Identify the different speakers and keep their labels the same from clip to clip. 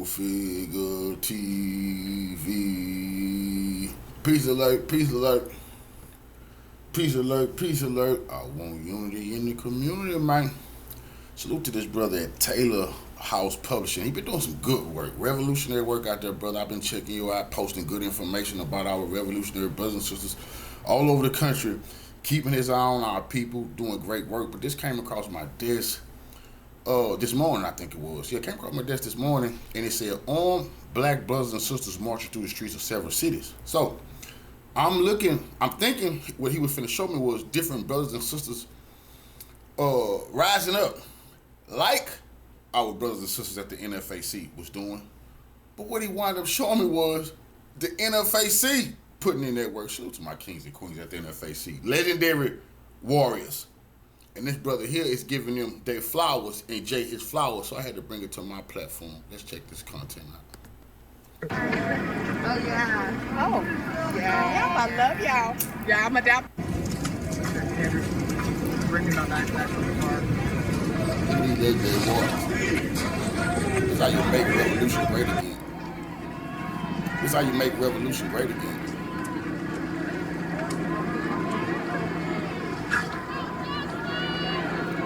Speaker 1: Figure TV. Peace alert, peace alert, peace alert, peace alert. I want unity in the community, man. Salute to this brother at Taylor House Publishing. He been doing some good work, revolutionary work out there, brother. I've been checking you out, posting good information about our revolutionary brothers and sisters all over the country, keeping his eye on our people, doing great work. But this came across my desk this morning, I think it was. Yeah, it came across my desk this morning, and it said, armed black brothers and sisters marching through the streets of several cities. So, I'm thinking what he was finna show me was different brothers and sisters rising up, like our brothers and sisters at the N.F.A.C. was doing. But what he wound up showing me was the N.F.A.C. putting in that work. Salute to my kings and queens at the N.F.A.C. Legendary warriors. And this brother here is giving them their flowers and Jay his flowers, so I had to bring it to my platform. Let's check this content out.
Speaker 2: Oh, yeah. Oh, yeah. I love y'all. Yeah, I'm a dap. Bringing on that car.
Speaker 1: This is how you make revolution great again. This is how you make revolution great again.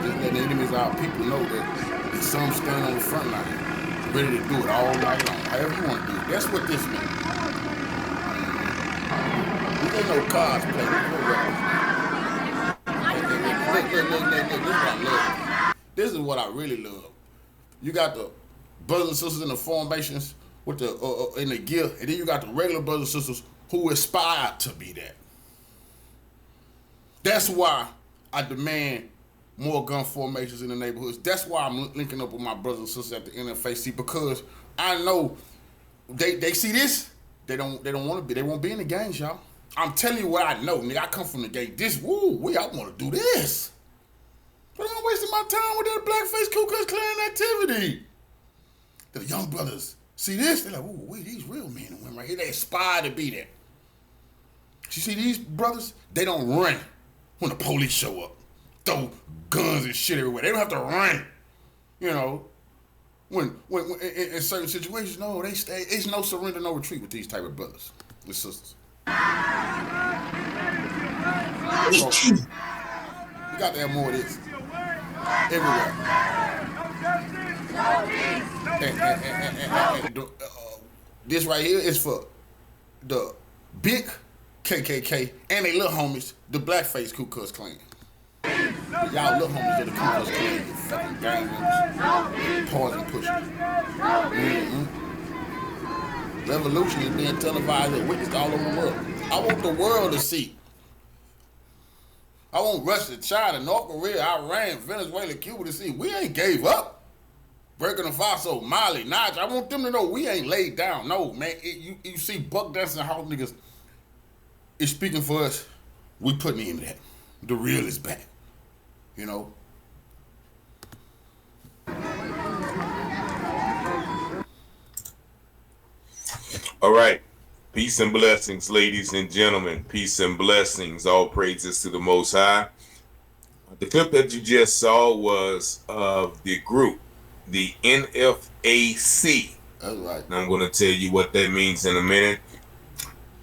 Speaker 1: Just let the enemies of our people know that there's some stand on the front line, ready to do it all night long. However you want to do it. That's what this means. This ain't no cosplay. This is what I really love. You got the brothers and sisters in the formations with the in the gear, and then you got the regular brothers and sisters who aspire to be that. That's why I demand more gun formations in the neighborhoods. That's why I'm linking up with my brothers and sisters at the N.F.A.C. because I know they see this, they don't want to be. They won't be in the gangs, y'all. I'm telling you what I know, nigga. I come from the gang. I want to do this. But I'm wasting my time with that blackface Ku Klux Klan activity. The young brothers see this, they're like, ooh, wait, these real men and women right here. They aspire to be that. You see these brothers, they don't run when the police show up. Throw guns and shit everywhere. They don't have to run. You know, when in certain situations, no, they stay. It's no surrender, no retreat with these type of brothers and sisters. You got to have more of this everywhere. And this right here is for the big KKK and they little homies, the blackface Ku Klux Klan. Y'all little homies of the Ku Klux Klan, you fucking gang members, poison pushers. Revolution is being televised and witnessed all over the world. I want the world to see. I want Russia, China, North Korea, Iran, Venezuela, Cuba to see we ain't gave up. Burkina Faso, Mali, Niger. I want them to know we ain't laid down. No, man. You see buck dancing house niggas is speaking for us. We putting in that. The real is back. You know?
Speaker 3: All right. Peace and blessings, ladies and gentlemen. Peace and blessings. All praises to the Most High. The clip that you just saw was of the group, the N.F.A.C.
Speaker 1: That's right.
Speaker 3: And I'm going to tell you what that means in a minute.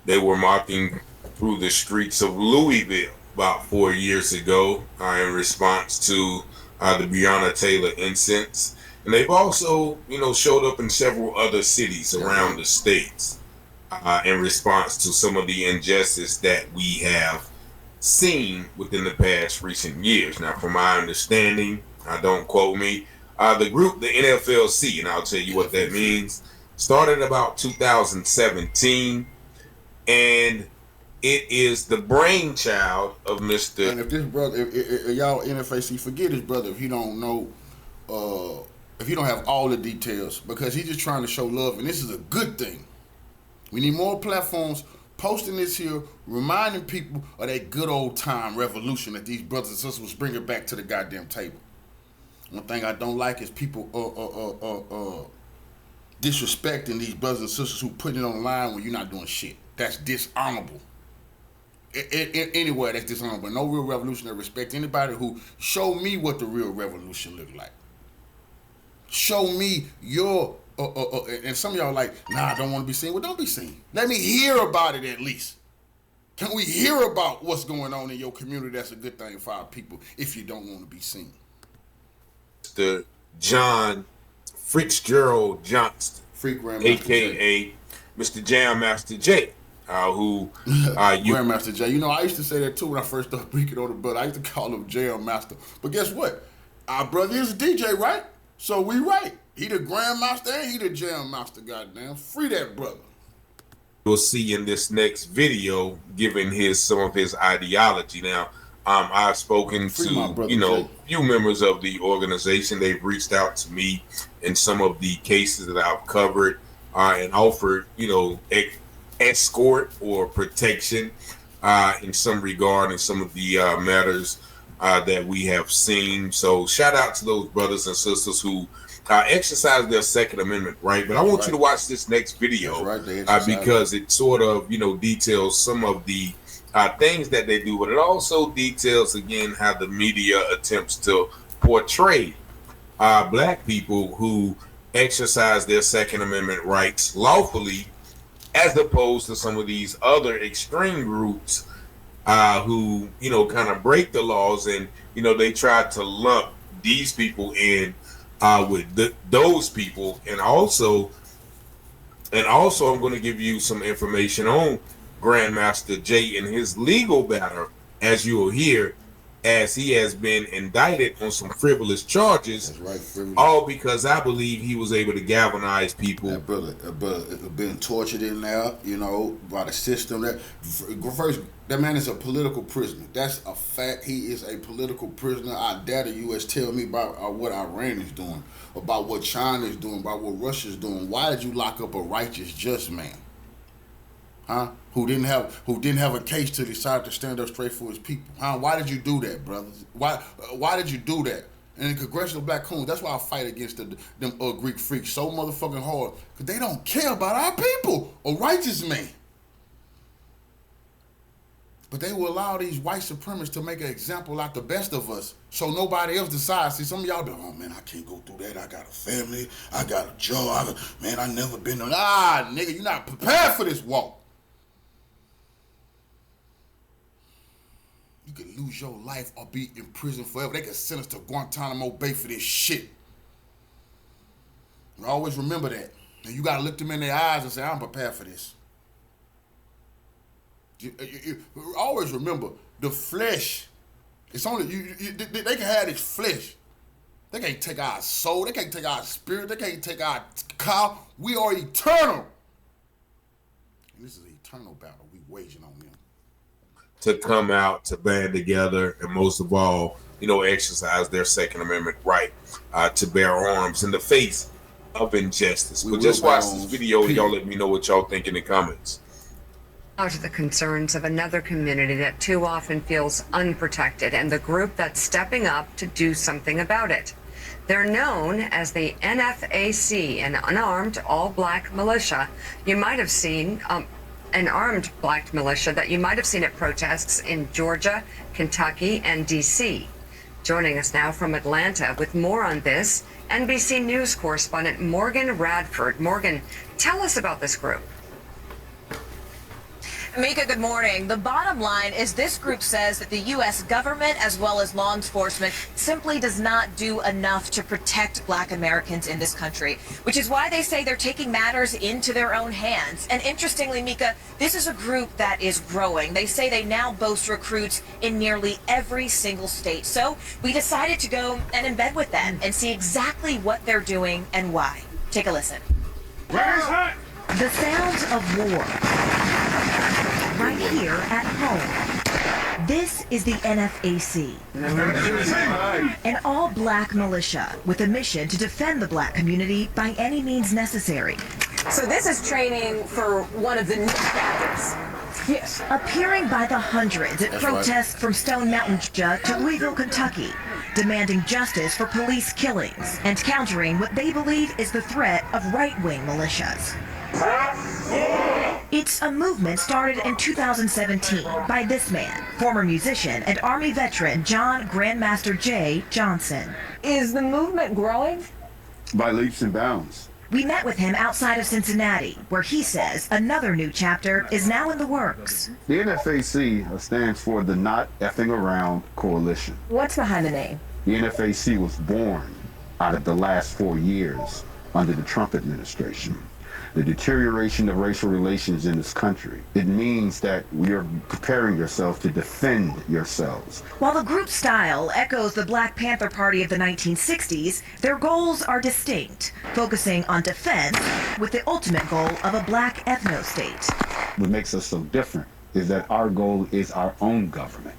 Speaker 3: They were marching through the streets of Louisville about 4 years ago in response to the Breonna Taylor incidents. And they've also, showed up in several other cities around the states in response to some of the injustice that we have seen within the past recent years. Now, from my understanding, don't quote me, the group, the N.F.L.C., and I'll tell you what that means, started about 2017, and it is the brainchild of Mr.
Speaker 1: And if this brother, if y'all N.F.A.C., forget his brother if he don't know, if he don't have all the details, because he's just trying to show love, and this is a good thing. We need more platforms posting this here, reminding people of that good old time revolution that these brothers and sisters was bringing back to the goddamn table. One thing I don't like is people disrespecting these brothers and sisters who putting it on the line when you're not doing shit. That's dishonorable. Anywhere that's dishonorable. No real revolutionary respect anybody who show me what the real revolution look like. Show me your and some of y'all like, nah, I don't want to be seen. Well, don't be seen. Let me hear about it at least. Can we hear about what's going on in your community? That's a good thing for our people if you don't want to be seen.
Speaker 3: Mr. John Fitzgerald Johnston,
Speaker 1: Free Grandmaster
Speaker 3: a.k.a. Mr. Jam Master J, who
Speaker 1: Grandmaster J. You know, I used to say that too when I first started speaking on the brother. I used to call him Jam Master. But guess what? Our brother is a DJ, right? So we right. He the Grandmaster and he the Jam Master, goddamn. Free that brother.
Speaker 3: We'll see in this next video, giving some of his ideology. Now, I've spoken to few members of the organization. They've reached out to me in some of the cases that I've covered and offered, escort or protection in some regard in some of the matters that we have seen. So shout out to those brothers and sisters who exercise their Second Amendment right. But I want you to watch this next video because it sort of, details some of the things that they do, but it also details, again, how the media attempts to portray black people who exercise their Second Amendment rights lawfully, as opposed to some of these other extreme groups who, kind of break the laws and, they try to lump these people in with those people. And also I'm going to give you some information on Grandmaster J in his legal battle, as you will hear, as he has been indicted on some frivolous charges.
Speaker 1: That's right, frivolous.
Speaker 3: All because I believe he was able to galvanize people.
Speaker 1: That brother been tortured in there, by the system. First, that man is a political prisoner. That's a fact. He is a political prisoner. I dare the U.S. tell me about what Iran is doing, about what China is doing, about what Russia is doing. Why did you lock up a righteous, just man? Huh? Who didn't have a case to decide to stand up straight for his people? Huh? Why did you do that, brothers? Why did you do that? And the Congressional Black Coons, that's why I fight against them Greek freaks so motherfucking hard, because they don't care about our people, a righteous man. But they will allow these white supremacists to make an example out the best of us, so nobody else decides. See, some of y'all be, oh man, I can't go through that. I got a family, I got a job, I never been on. Nigga, you're not prepared for this walk. You could lose your life or be in prison forever. They could send us to Guantanamo Bay for this shit. And always remember that. And you gotta look them in their eyes and say, I'm prepared for this. Always remember, the flesh, it's only, they can have this flesh. They can't take our soul, they can't take our spirit, they can't take our car. We are eternal. And this is an eternal battle we waging on them.
Speaker 3: To come out, to band together, and most of all, exercise their Second Amendment right to bear arms in the face of injustice. But just watch this video and y'all let me know what y'all think in the comments.
Speaker 4: Now to the concerns of another community that too often feels unprotected, and the group that's stepping up to do something about it. They're known as the N.F.A.C, an unarmed all-black militia. You might have seen an armed black militia that you might have seen at protests in Georgia, Kentucky, and D.C. Joining us now from Atlanta with more on this, NBC News correspondent Morgan Radford. Morgan, tell us about this group.
Speaker 5: Mika, good morning. The bottom line is this group says that the U.S. government, as well as law enforcement, simply does not do enough to protect black Americans in this country, which is why they say they're taking matters into their own hands. And interestingly, Mika, this is a group that is growing. They say they now boast recruits in nearly every single state. So we decided to go and embed with them and see exactly what they're doing and why. Take a listen.
Speaker 6: The sounds of war. Right here at home. This is the N.F.A.C, an all-black militia with a mission to defend the black community by any means necessary.
Speaker 7: So this is training for one of the new chapters.
Speaker 6: Yes. Appearing by the hundreds at protests from Stone Mountain to Louisville, Kentucky, demanding justice for police killings and countering what they believe is the threat of right-wing militias. It's a movement started in 2017 by this man, former musician and Army veteran John Grandmaster J. Johnson.
Speaker 7: Is the movement growing?
Speaker 8: By leaps and bounds.
Speaker 6: We met with him outside of Cincinnati, where he says another new chapter is now in the works.
Speaker 8: The N.F.A.C. stands for the Not Effing Around Coalition.
Speaker 7: What's behind the name?
Speaker 8: The N.F.A.C. was born out of the last 4 years under the Trump administration. The deterioration of racial relations in this country. It means that we are preparing yourselves to defend yourselves.
Speaker 6: While the group's style echoes the Black Panther Party of the 1960s, their goals are distinct, focusing on defense with the ultimate goal of a black ethno-state.
Speaker 8: What makes us so different is that our goal is our own government,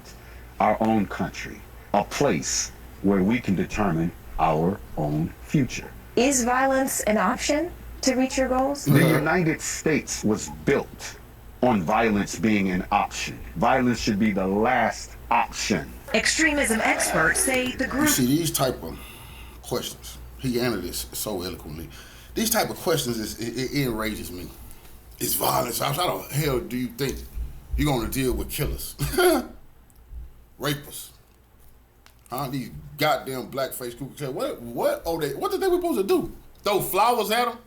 Speaker 8: our own country, a place where we can determine our own future.
Speaker 7: Is violence an option to reach your goals?
Speaker 8: The United States was built on violence being an option. Violence should be the last option.
Speaker 6: Extremism experts say the group...
Speaker 1: You see, these type of questions, he answered this so eloquently. These type of questions, it enrages me. It's violence. How the hell do you think you're going to deal with killers? Rapists. Huh? These goddamn blackface Ku Klux Klan. What did they were supposed to do? Throw flowers at them?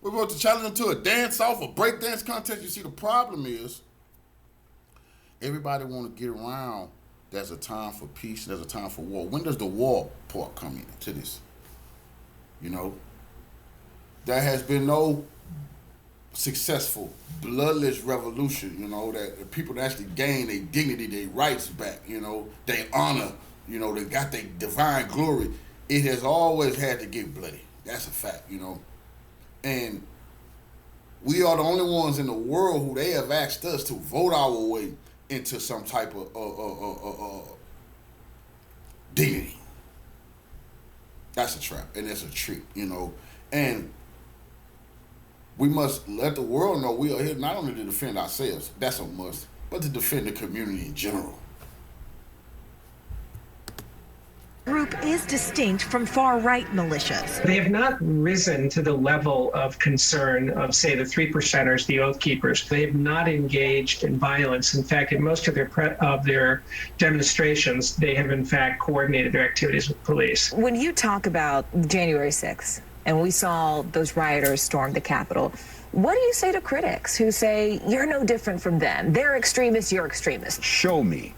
Speaker 1: We're supposed to challenge them to a dance-off, a break-dance contest. You see, the problem is everybody want to get around. There's a time for peace. There's a time for war. When does the war part come into this? You know, there has been no successful, bloodless revolution, you know, that the people that actually gain their dignity, their rights back, you know, their honor, you know, they got their divine glory. It has always had to get bloody. That's a fact, you know. And we are the only ones in the world who they have asked us to vote our way into some type of dignity. That's a trap, and that's a trick, you know. And we must let the world know we are here not only to defend ourselves, that's a must, but to defend the community in general.
Speaker 6: Group is distinct from far-right militias.
Speaker 9: They have not risen to the level of concern of, say, the 3%ers, the Oath Keepers. They have not engaged in violence. In fact, in most of their demonstrations, they have, in fact, coordinated their activities with police.
Speaker 7: When you talk about January 6th, and we saw those rioters storm the Capitol, what do you say to critics who say you're no different from them? They're extremists, you're extremists.
Speaker 8: Show me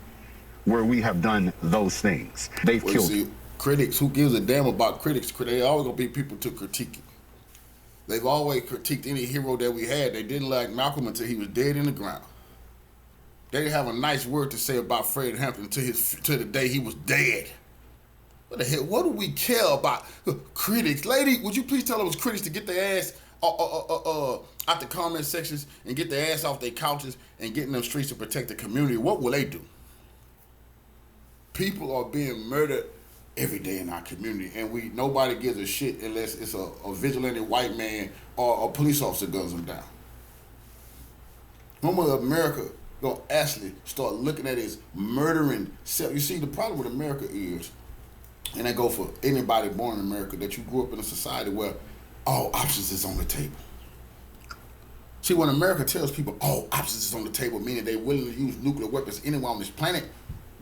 Speaker 8: where we have done those things. They've killed.
Speaker 1: See, critics, who gives a damn about critics? They always gonna be people to critique it. They've always critiqued any hero that we had. They didn't like Malcolm until he was dead in the ground. They didn't have a nice word to say about Fred Hampton till the day he was dead. What the hell? What do we care about critics? Lady, would you please tell those critics to get their ass out the comment sections and get their ass off their couches and get in them streets to protect the community? What will they do? People are being murdered every day in our community, and nobody gives a shit unless it's a vigilante white man or a police officer guns them down. When will America gonna actually start looking at his murdering self? You see, the problem with America is, and I go for anybody born in America, that you grew up in a society where all options is on the table. See, when America tells people all options is on the table, meaning they're willing to use nuclear weapons anywhere on this planet,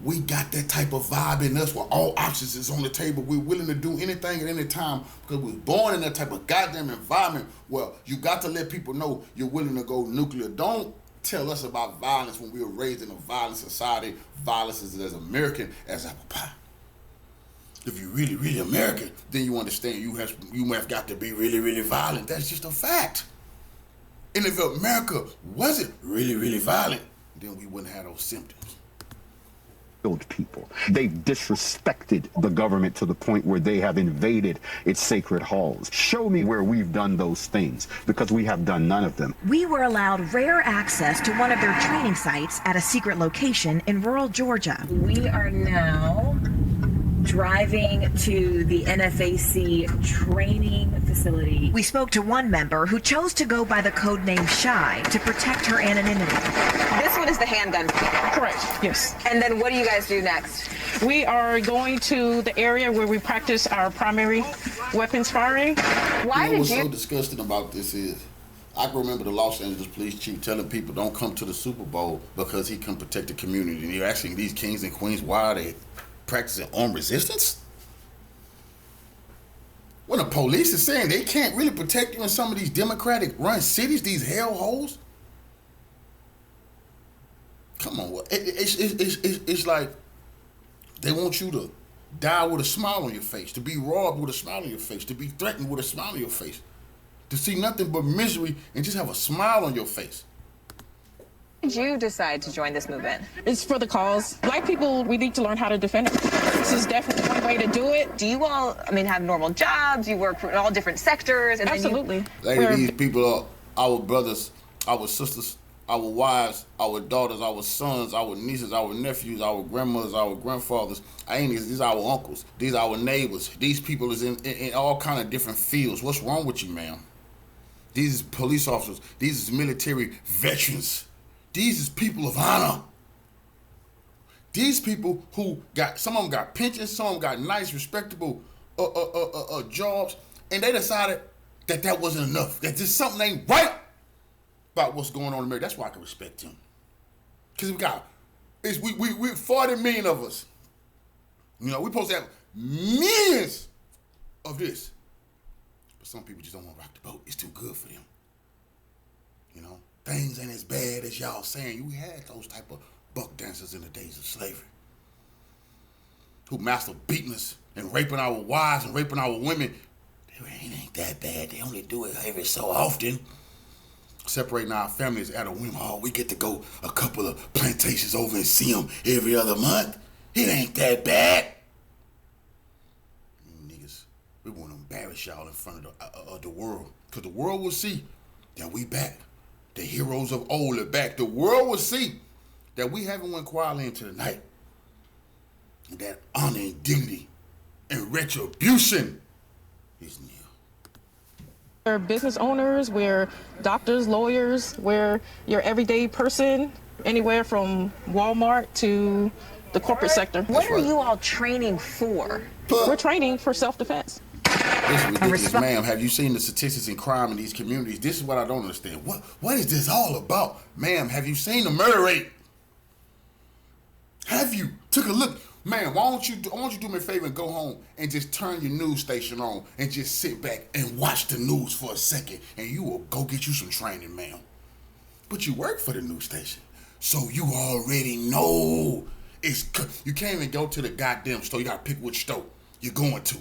Speaker 1: we got that type of vibe in us where all options is on the table. We're willing to do anything at any time because we're born in that type of goddamn environment where you got to let people know you're willing to go nuclear. Don't tell us about violence when we were raised in a violent society. Violence is as American as apple pie. If you're really, really American, then you understand you have got to be really, really violent. That's just a fact. And if America wasn't really, really violent, then we wouldn't have those symptoms.
Speaker 8: People. They've disrespected the government to the point where they have invaded its sacred halls. Show me where we've done those things, because we have done none of them.
Speaker 6: We were allowed rare access to one of their training sites at a secret location in rural Georgia.
Speaker 7: We are now driving to the N.F.A.C. training facility.
Speaker 6: We spoke to one member who chose to go by the code name Shy to protect her anonymity.
Speaker 7: This one is the handgun.
Speaker 10: Correct, yes.
Speaker 7: And then what do you guys do next?
Speaker 10: We are going to the area where we practice our primary weapons firing.
Speaker 1: What's so disgusting about this is, I can remember the Los Angeles police chief telling people don't come to the Super Bowl because he can protect the community. And you're asking these kings and queens why are they practicing armed resistance? when the police is saying they can't really protect you in some of these Democratic-run cities, these hellholes. Come on, it's like they want you to die with a smile on your face, to be robbed with a smile on your face, to be threatened with a smile on your face, to see nothing but misery and just have a smile on your face.
Speaker 7: Did you decide to join this movement?
Speaker 10: It's for the cause. Black people, we need to learn how to defend it. This is definitely one way to do it.
Speaker 7: Do you all, have normal jobs? You work in all different sectors? And
Speaker 10: Absolutely.
Speaker 1: These people are our brothers, our sisters, our wives, our daughters, our sons, our nieces, our nephews, our grandmothers, our grandfathers, these are our uncles, these are our neighbors. These people is in all kind of different fields. What's wrong with you, ma'am? These is police officers. These is military veterans. These is people of honor. These people who some of them got pensions, some of them got nice, respectable jobs, and they decided that wasn't enough. That just something ain't right about what's going on in America. That's why I can respect him. Because we 40 million of us. We're supposed to have millions of this. But some people just don't want to rock the boat. It's too good for them. Things ain't as bad as y'all saying. We had those type of buck dancers in the days of slavery who master beating us and raping our wives and raping our women. It ain't that bad. They only do it every so often. Separating our families at a whim. Oh, we get to go a couple of plantations over and see them every other month. It ain't that bad. You niggas, we want to embarrass y'all in front of the world. Because the world will see that we back. The heroes of old are back. The world will see that we haven't went quietly into the night. And that honor and dignity and retribution is near.
Speaker 10: We're business owners, we're doctors, lawyers, we're your everyday person, anywhere from Walmart to the corporate sector.
Speaker 7: What are you all training for?
Speaker 10: We're training for self-defense.
Speaker 1: This is ridiculous, ma'am. Have you seen the statistics in crime in these communities? This is what I don't understand. What is this all about? Ma'am, have you seen the murder rate? Have you? Took a look. Ma'am, I want you to do me a favor and go home and just turn your news station on and just sit back and watch the news for a second and you will go get you some training, ma'am. But you work for the news station, so you already know. You can't even go to the goddamn store. You gotta pick which store you're going to.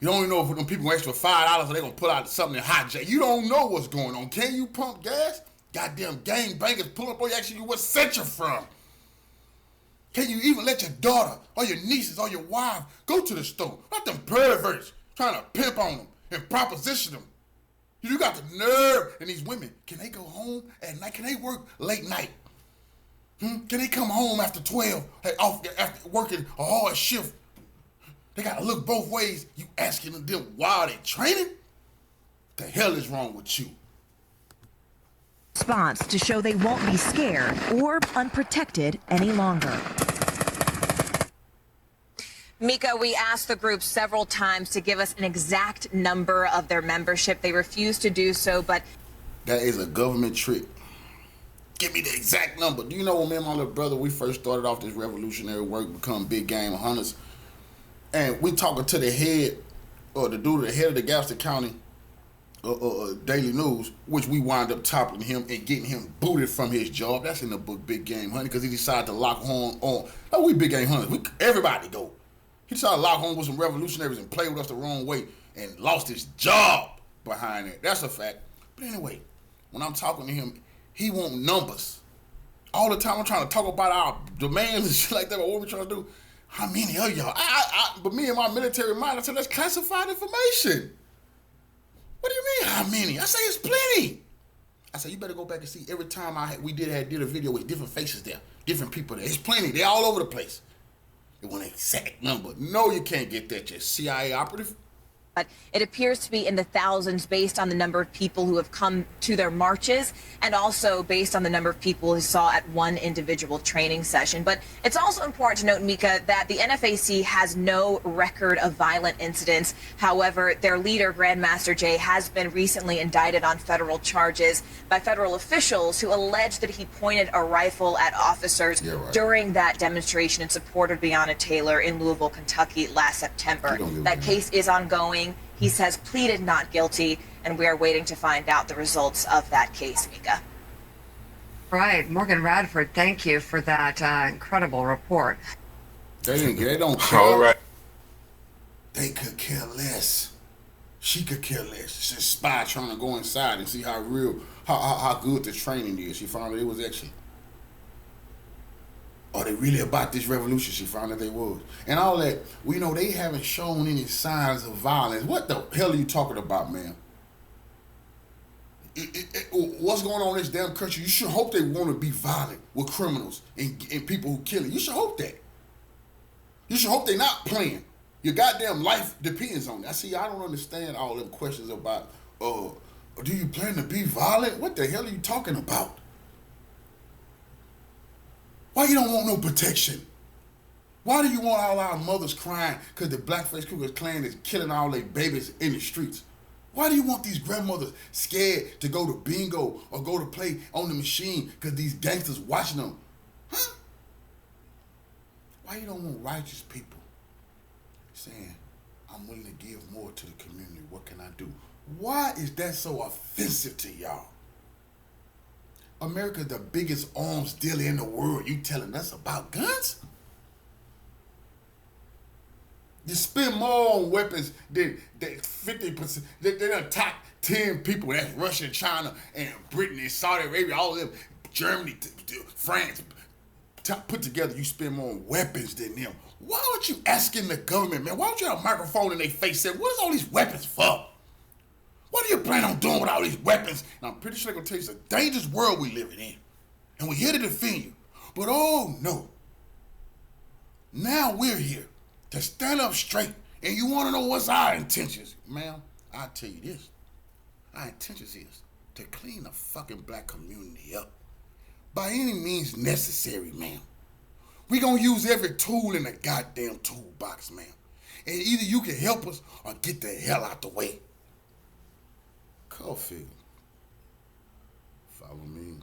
Speaker 1: You don't even know if them people ask for $5 or they're gonna put out something in hijack. You don't know what's going on. Can you pump gas? Goddamn gangbangers pull up on you asking you what set you're from. Can you even let your daughter or your nieces or your wife go to the store? Not them perverts trying to pimp on them and proposition them. You got the nerve. And these women, can they go home at night? Can they work late night? Can they come home after 12, after working a hard shift? They gotta look both ways. You asking them why are they training? What the hell is wrong with you?
Speaker 6: Response to show they won't be scared or unprotected any longer.
Speaker 5: Mika, we asked the group several times to give us an exact number of their membership. They refused to do so, but...
Speaker 1: That is a government trick. Give me the exact number. Do you know when me and my little brother, we first started off this revolutionary work, become big game hunters, and we talking to the head, or the dude, the head of the Galveston County Daily News, which we wind up toppling him and getting him booted from his job. That's in the book Big Game Hunting, because he decided to lock horn on. Oh, we big game hunters. Everybody go. He decided to lock horn with some revolutionaries and play with us the wrong way and lost his job behind it. That's a fact. But anyway, when I'm talking to him, he want numbers. All the time I'm trying to talk about our demands and shit like that, but what we trying to do? How many of y'all? But me and my military mind, I said, that's classified information. What do you mean, how many? I say, it's plenty. I said, you better go back and see every time we did a video with different faces there, different people there. It's plenty. They're all over the place. It want an exact number. No, you can't get that, just CIA operative.
Speaker 5: But it appears to be in the thousands based on the number of people who have come to their marches and also based on the number of people who saw at one individual training session. But it's also important to note, Mika, that the N.F.A.C. has no record of violent incidents. However, their leader, Grandmaster Jay, has been recently indicted on federal charges by federal officials who allege that he pointed a rifle at officers during that demonstration in support of Breonna Taylor in Louisville, Kentucky last September. That case is ongoing. He says pleaded not guilty, and we are waiting to find out the results of that case, Mika.
Speaker 4: Right. Morgan Radford, thank you for that incredible report.
Speaker 1: They don't care.
Speaker 3: All right.
Speaker 1: They could care less. She could care less. It's a spy trying to go inside and see how real, how good the training is. She found out it was excellent. Are they really about this revolution? She found out they was. And all that, we know they haven't shown any signs of violence. What the hell are you talking about, man? What's going on in this damn country? You should hope they want to be violent with criminals and people who kill it. You should hope that. You should hope they're not playing. Your goddamn life depends on it. I don't understand all them questions about, do you plan to be violent? What the hell are you talking about? Why you don't want no protection? Why do you want all our mothers crying because the Blackface Ku Klux Klan is killing all their babies in the streets? Why do you want these grandmothers scared to go to bingo or go to play on the machine because these gangsters watching them? Huh? Why you don't want righteous people saying, I'm willing to give more to the community, what can I do? Why is that so offensive to y'all? America's the biggest arms dealer in the world. You telling us about guns? You spend more on weapons than 50%. They attack 10 people. That's Russia, China, and Britain, and Saudi Arabia, all of them, Germany, France. Put together, you spend more on weapons than them. Why aren't you asking the government, man? Why don't you have a microphone in their face saying, what is all these weapons for? What do you plan on doing with all these weapons? And I'm pretty sure they're going to tell you it's a dangerous world we're living in. And we're here to defend you. But oh no. Now we're here to stand up straight. And you want to know what's our intentions? Ma'am, I'll tell you this. Our intentions is to clean the fucking black community up. By any means necessary, ma'am. We're going to use every tool in the goddamn toolbox, ma'am. And either you can help us or get the hell out the way. Coffee. Follow me.